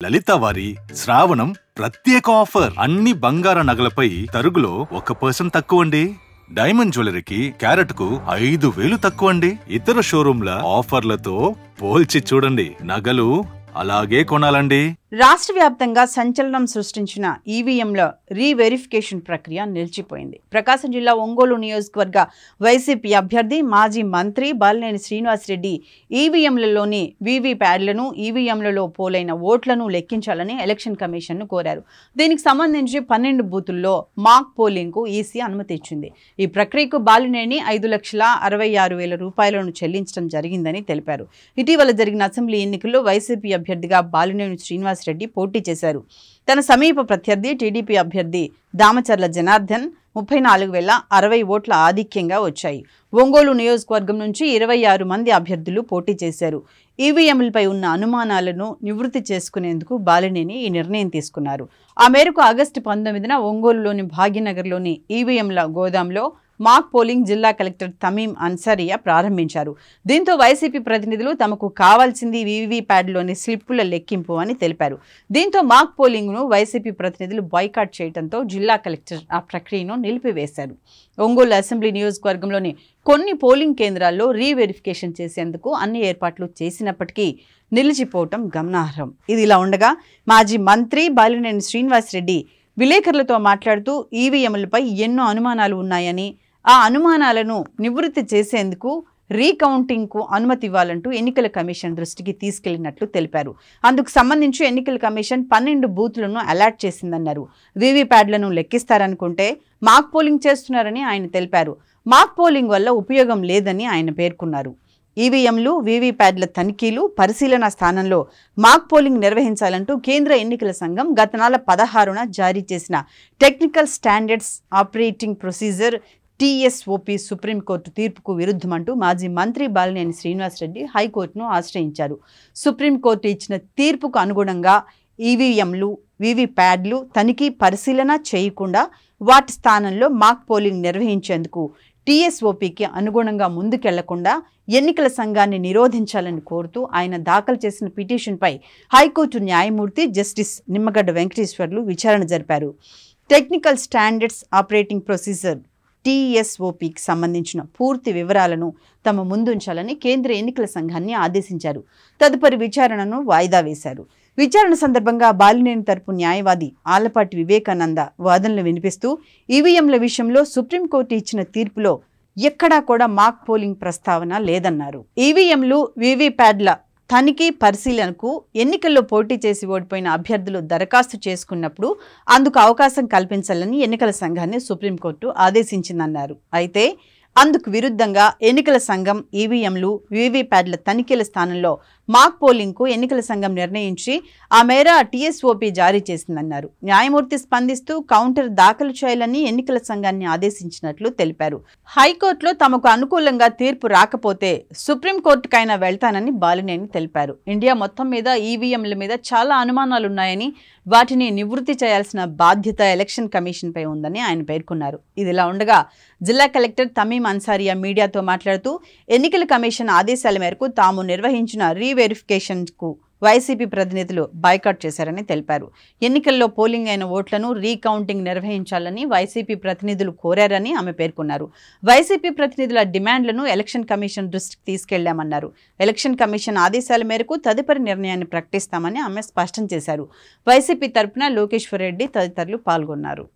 లలిత వారి శ్రావణం ప్రత్యేక ఆఫర్ అన్ని బంగార నగలపై తరుగులో 1% తక్కువండి. డైమండ్ జ్యువెలరీకి క్యారెట్ కు 5,000 తక్కువండి. ఇతర షోరూంల ఆఫర్లతో పోల్చి చూడండి. నగలు అలాగే కొనాలండి. రాష్ట్ర వ్యాప్తంగా సంచలనం సృష్టించిన ఈవీఎంల రీవెరిఫికేషన్ ప్రక్రియ నిలిచిపోయింది. ప్రకాశం జిల్లా ఒంగోలు నియోజకవర్గ వైసీపీ అభ్యర్థి మాజీ మంత్రి బాలినేని శ్రీనివాసరెడ్డి ఈవీఎంలలోని వీవీప్యాడ్లను ఈవీఎంలలో పోలైన ఓట్లను లెక్కించాలని ఎలక్షన్ కమిషన్ను కోరారు. దీనికి సంబంధించి 12 బూతుల్లో మాక్ పోలింగ్కు ఈసీ అనుమతి ఇచ్చింది. ఈ ప్రక్రియకు బాలినేని 5,66,000 రూపాయలను చెల్లించడం జరిగిందని తెలిపారు. ఇటీవల జరిగిన అసెంబ్లీ ఎన్నికల్లో వైసీపీ అభ్యర్థిగా బాలినేని శ్రీనివాసరెడ్డి పోటీ చేశారు. తన సమీప ప్రత్యర్థి టీడీపీ అభ్యర్థి దామచర్ల జనార్దన్ 34,060 ఓట్ల ఆధిక్యంగా వచ్చాయి. ఒంగోలు నియోజకవర్గం నుంచి 26 మంది అభ్యర్థులు పోటీ చేశారు. ఈవీఎంలపై ఉన్న అనుమానాలను నివృత్తి చేసుకునేందుకు బాలినేని ఈ నిర్ణయం తీసుకున్నారు. ఆ మేరకు ఆగస్టు 19న ఒంగోలులోని భాగ్యనగర్లోని ఈవీఎంల గోదాంలో మాక్ పోలింగ్ జిల్లా కలెక్టర్ తమీం అన్సారియా ప్రారంభించారు. దీంతో వైసీపీ ప్రతినిధులు తమకు కావాల్సింది వీవీప్యాడ్లోని స్లిప్పుల లెక్కింపు అని తెలిపారు. దీంతో మాక్ పోలింగ్ను వైసీపీ ప్రతినిధులు బాయ్కాట్ చేయడంతో జిల్లా కలెక్టర్ ఆ ప్రక్రియను నిలిపివేశారు. ఒంగోలు అసెంబ్లీ నియోజకవర్గంలోని కొన్ని పోలింగ్ కేంద్రాల్లో రీవెరిఫికేషన్ చేసేందుకు అన్ని ఏర్పాట్లు చేసినప్పటికీ నిలిచిపోవటం గమనార్హం. ఇది ఇలా ఉండగా మాజీ మంత్రి బాలినేని శ్రీనివాసరెడ్డి విలేకరులతో మాట్లాడుతూ ఈవీఎంలపై ఎన్నో అనుమానాలు ఉన్నాయని, ఆ అనుమానాలను నివృత్తి చేసేందుకు రీకౌంటింగ్కు అనుమతి ఇవ్వాలంటూ ఎన్నికల కమిషన్ దృష్టికి తీసుకెళ్లినట్లు తెలిపారు. అందుకు సంబంధించి ఎన్నికల కమిషన్ 12 బూత్లను అలాట్ చేసిందన్నారు. వీవీప్యాడ్లను లెక్కిస్తారనుకుంటే మాక్ పోలింగ్ చేస్తున్నారని ఆయన తెలిపారు. మాక్ పోలింగ్ వల్ల ఉపయోగం లేదని ఆయన పేర్కొన్నారు. ఈవీఎంలు వీవీప్యాడ్ల తనిఖీలు పరిశీలన స్థానంలో మాక్ పోలింగ్ నిర్వహించాలంటూ కేంద్ర ఎన్నికల సంఘం గత నెల 16న జారీ చేసిన technical standards operating procedure TSOP supreme court తీర్పుకు విరుద్ధమంటూ మాజీ మంత్రి బాలినేని శ్రీనివాసరెడ్డి హైకోర్టును ఆశ్రయించారు. సుప్రీంకోర్టు ఇచ్చిన తీర్పుకు అనుగుణంగా ఈవీఎంలు వీవీప్యాడ్లు తనిఖీ పరిశీలన చేయకుండా వాటి స్థానంలో మాక్ పోలింగ్ నిర్వహించేందుకు TSOPకి అనుగుణంగా ముందుకెళ్లకుండా ఎన్నికల సంఘాన్ని నిరోధించాలని కోరుతూ ఆయన దాఖలు చేసిన పిటిషన్పై హైకోర్టు న్యాయమూర్తి జస్టిస్ నిమ్మగడ్డ వెంకటేశ్వర్లు విచారణ జరిపారు. టెక్నికల్ స్టాండర్డ్స్ ఆపరేటింగ్ ప్రొసీజర్ TSOPకి సంబంధించిన పూర్తి వివరాలను తమ ముందుంచాలని కేంద్ర ఎన్నికల సంఘాన్ని ఆదేశించారు. తదుపరి విచారణను వాయిదా వేశారు. విచారణ సందర్భంగా బాలినేని తరపు న్యాయవాది ఆలపాటి వివేకానంద వాదనలు వినిపిస్తూ ఈవీఎంల విషయంలో సుప్రీంకోర్టు ఇచ్చిన తీర్పులో ఎక్కడా కూడా మాక్ పోలింగ్ ప్రస్తావన లేదన్నారు. ఈవీఎంలు వీవీప్యాడ్ల తనిఖీ పరిశీలనకు ఎన్నికల్లో పోటీ చేసి ఓడిపోయిన అభ్యర్థులు దరఖాస్తు చేసుకున్నప్పుడు అందుకు అవకాశం కల్పించాలని ఎన్నికల సంఘాన్ని సుప్రీంకోర్టు ఆదేశించిందన్నారు. అయితే అందుకు విరుద్ధంగా ఎన్నికల సంఘం ఈవీఎంలు వీవీప్యాడ్ల తనిఖీల స్థానంలో మాక్ పోలింగ్కు ఎన్నికల సంఘం నిర్ణయించి ఆ మేర TSOP జారీ చేసిందన్నారు. న్యాయమూర్తి స్పందిస్తూ కౌంటర్ దాఖలు చేయాలని ఎన్నికల సంఘాన్ని ఆదేశించినట్లు తెలిపారు. హైకోర్టులో తమకు అనుకూలంగా తీర్పు రాకపోతే సుప్రీంకోర్టుకైనా వెళ్తానని బాలినేని తెలిపారు. ఇండియా మొత్తం మీద ఈవీఎంల మీద చాలా అనుమానాలున్నాయని, వాటిని నివృత్తి చేయాల్సిన బాధ్యత ఎలక్షన్ కమిషన్పై ఉందని ఆయన పేర్కొన్నారు. ఇదిలా ఉండగా జిల్లా కలెక్టర్ తమీం అన్సారియా మీడియాతో మాట్లాడుతూ ఎన్నికల కమిషన్ ఆదేశాల మేరకు తాము నిర్వహించిన రీవెరిఫికేషన్కు వైసీపీ ప్రతినిధులు బాయ్కాట్ చేశారని తెలిపారు. ఎన్నికల్లో పోలింగ్ అయిన ఓట్లను రీకౌంటింగ్ నిర్వహించాలని వైసీపీ ప్రతినిధులు కోరారని ఆమె పేర్కొన్నారు. వైసీపీ ప్రతినిధుల డిమాండ్లను ఎలక్షన్ కమిషన్ దృష్టికి తీసుకెళ్లామన్నారు. ఎలక్షన్ కమిషన్ ఆదేశాల మేరకు తదుపరి నిర్ణయాన్ని ప్రకటిస్తామని ఆమె స్పష్టం చేశారు. వైసీపీ తరపున లోకేశ్వర్ రెడ్డి తదితరులు పాల్గొన్నారు.